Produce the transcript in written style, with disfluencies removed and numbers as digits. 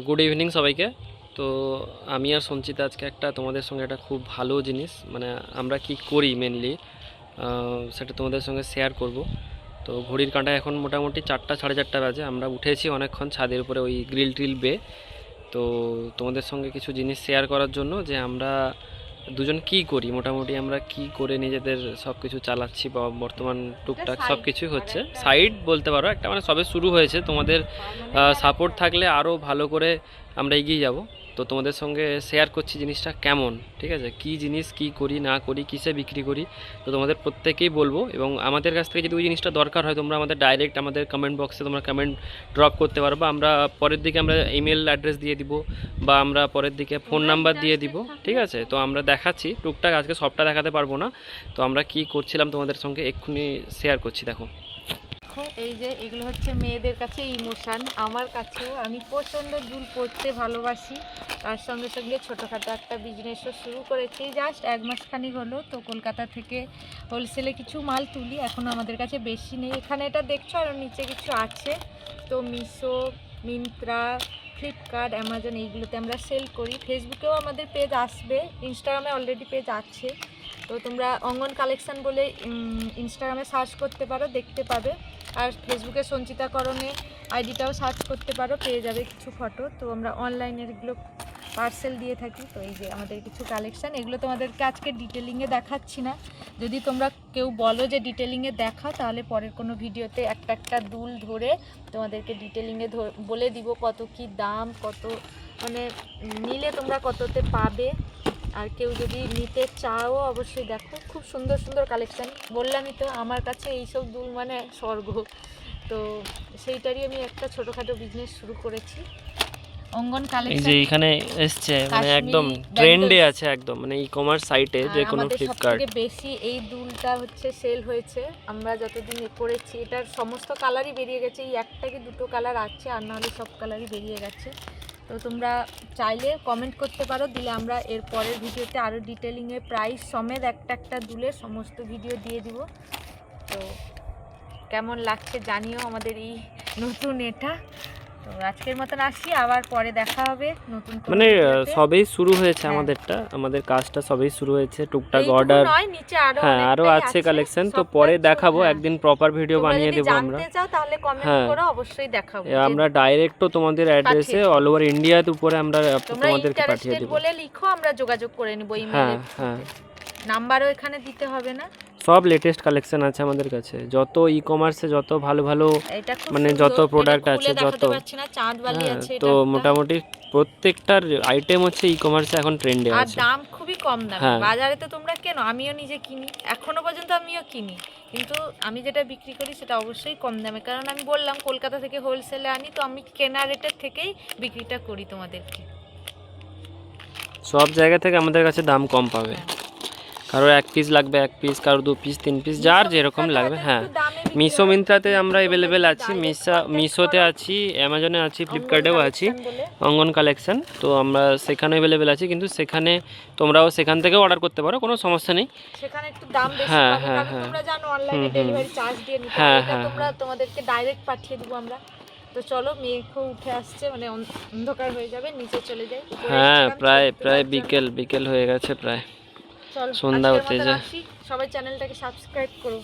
Good evening সবাইকে। তো আমি আর সঞ্চিতা আজকে তোমাদের সঙ্গে একটা খুব ভালো জিনিস, মানে আমরা কি করি মেনলি সেটা তোমাদের সঙ্গে শেয়ার করব। তো ঘড়ির কাঁটায় এখন মোটামুটি 4টা সাড়ে 4টা বাজে। আমরা উঠেছি অনেকক্ষণ ছাদের উপরে ওই গ্রিল ট্রিল বেয়ে। তো তোমাদের সঙ্গে কিছু জিনিস শেয়ার করার জন্য যে আমরা দুজন কি করি, মোটামুটি আমরা কি করে নিজেদের সব কিছু চালাচ্ছি বা বর্তমান টুকটাক সব কিছুই হচ্ছে সাইড বলতে পারো একটা, মানে সবে শুরু হয়েছে। তোমাদের সাপোর্ট থাকলে আরও ভালো করে আমরা এগিয়ে যাব। তো তোমাদের সঙ্গে শেয়ার করছি জিনিসটা কেমন, ঠিক আছে, কি জিনিস, কি করি না করি, কিসে বিক্রি করি। তো তোমাদের প্রত্যেকেই বলবো, এবং আমাদের কাছ থেকে যদি ওই জিনিসটা দরকার হয় তোমরা আমাদের ডাইরেক্ট আমাদের কমেন্ট বক্সে তোমরা কমেন্ট ড্রপ করতে পারো, বা আমরা পরের দিকে আমরা ইমেল অ্যাড্রেস দিয়ে দিব, বা আমরা পরের দিকে ফোন নাম্বার দিয়ে দিব, ঠিক আছে। তো আমরা দেখাচ্ছি টুকটাক, আজকে সবটা দেখাতে পারবো না। তো আমরা কি করছিলাম তোমাদের সঙ্গে এক্ষুনি শেয়ার করছি, দেখো। এই যে এগুলো হচ্ছে মেয়েদের কাছে ইমোশন, আমার কাছেও। আমি প্রচণ্ড দুল পরতে ভালোবাসি, তার সঙ্গে সঙ্গে ছোটোখাটো একটা বিজনেসও শুরু করেছি। জাস্ট 1 মাসখানিক হলো। তো কলকাতা থেকে হোলসেলে কিছু মাল তুলি, এখন আমাদের কাছে বেশি নেই। এখানে এটা দেখছো, আর নিচে কিছু আছে। তো মিশো, মিন্ত্রা, ফ্লিপকার্ট, অ্যামাজন এইগুলোতে আমরা সেল করি। ফেসবুকেও আমাদের পেজ আসবে, ইনস্টাগ্রামে অলরেডি পেজ আছে। তো তোমরা অঙ্গন কালেকশান বলে ইনস্টাগ্রামে সার্চ করতে পারো, দেখতে পাবে। আর ফেসবুকে সঞ্চিতাকরণে আইডিটাও সার্চ করতে পারো, পেয়ে যাবে কিছু ফটো। তো আমরা অনলাইনের এগুলো পার্সেল দিয়ে থাকি। তো এই যে আমাদের কিছু কালেকশান, এগুলো তোমাদেরকে আজকে ডিটেলিংয়ে দেখাচ্ছি না। যদি তোমরা কেউ বলো যে ডিটেলিংয়ে দেখাও, তাহলে পরের কোনো ভিডিওতে একটা একটা দুল ধরে তোমাদেরকে ডিটেলিংয়ে বলে দিব কত কি দাম, কত মানে নিলে তোমরা কততে পাবে। আর কেউ যদি নিতে চাও অবশ্যই দেখো, খুব সুন্দর সুন্দর কালেকশান। বললামই তো, আমার কাছে এইসব দুল মানে স্বর্গ। তো সেইটারই আমি একটা ছোটোখাটো বিজনেস শুরু করেছি, অঙ্গন কালেকশন। এই যে এখানে এসছে, মানে একদম ট্রেন্ডে আছে, একদম মানে ই-কমার্স সাইটে যে কোনো ফ্লিপকার্ট। সবথেকে বেশি এই দুলটা হচ্ছে সেল হয়েছে আমরা যতদিন করেছি। এটার সমস্ত কালারই বেরিয়ে গেছে, এই একটা কি দুটো কালার আছে, আর নাহলে সব কালারই বেরিয়ে গেছে। তো তোমরা চাইলে কমেন্ট করতে পারো, দিলে আমরা এর পরের ভিডিওতে আরও ডিটেলিংয়ে প্রাইস সমেত একটা একটা দুলের সমস্ত ভিডিও দিয়ে দিব। তো কেমন লাগছে জানিও আমাদের এই নতুন এটা। তো আজকের মতন আসি, আবার পরে দেখা হবে নতুন, মানে সবেই শুরু হয়েছে আমাদেরটা, আমাদের কাজটা সবেই শুরু হয়েছে, টুকটাক অর্ডার। হ্যাঁ, আরও আছে কালেকশন, তো পরে দেখাবো, একদিন প্রপার ভিডিও বানিয়ে দেবো আমরা। তাহলে কমেন্ট করো, অবশ্যই দেখাবো। আমরা ডাইরেক্টও তোমাদের অ্যাড্রেসে অল ওভার ইন্ডিয়ার উপরে আমরা তোমাদেরকে পাঠিয়ে দেব। বলে লিখো, আমরা যোগাযোগ করে নেব ইমেলে। হ্যাঁ হ্যাঁ, নাম্বারও এখানে দিতে হবে না। সব লেটেস্ট কালেকশন আছে আমাদের কাছে, যত ই কমার্সে যত ভালো ভালো মানে যত প্রোডাক্ট আছে, যত তো মোটামুটি প্রত্যেকটার আইটেম হচ্ছে ই কমার্সে এখন ট্রেন্ডে আছে। আর দাম খুবই কম দাম, বাজারে তো তোমরা কেন, আমিও নিজে কিনি, এখনো পর্যন্ত আমিও কিনি, কিন্তু আমি যেটা বিক্রি করি সেটা অবশ্যই কম দামে। কারণ আমি বললাম কলকাতা থেকে হোলসেলে আনি, তো আমি কেনা রেটের থেকেই বিক্রিটা করি তোমাদেরকে। সব জায়গা থেকে আমাদের কাছে দাম কম পাবে। কারোর 1 পিস লাগবে 1 পিস, কারোর 2 পিস 3 পিস, যার যেরকম লাগবে। হ্যাঁ, মিশো মিন্ত্রাতে আমরা অ্যাভেলেবেল আছি, মিশোতে আছি, অ্যামাজনে আছি, ফ্লিপকার্টেও আছি, অঙ্গন কালেকশন। তো আমরা সেখানে অ্যাভেলেবেল আছি, কিন্তু সেখানে তোমরাও সেখান থেকেও অর্ডার করতে পারো, কোনো সমস্যা নেই। সেখানে একটু দাম বেশি পাবে, কারণ তোমরা জানো অনলাইনে ডেলিভারি চার্জ দিয়ে নিতে হয়, এটা তোমরা তোমাদেরকে ডাইরেক্ট পাঠিয়ে দেব আমরা। তো চলো, মেঘও উঠে আসছে, মানে অন্ধকার হয়ে যাবে, নিচে চলে যাই। হ্যাঁ, প্রায় বিকেল হয়ে গেছে, প্রায় সন্ধ্যা হতে যায়। সবাই চ্যানেলটাকে সাবস্ক্রাইব করো।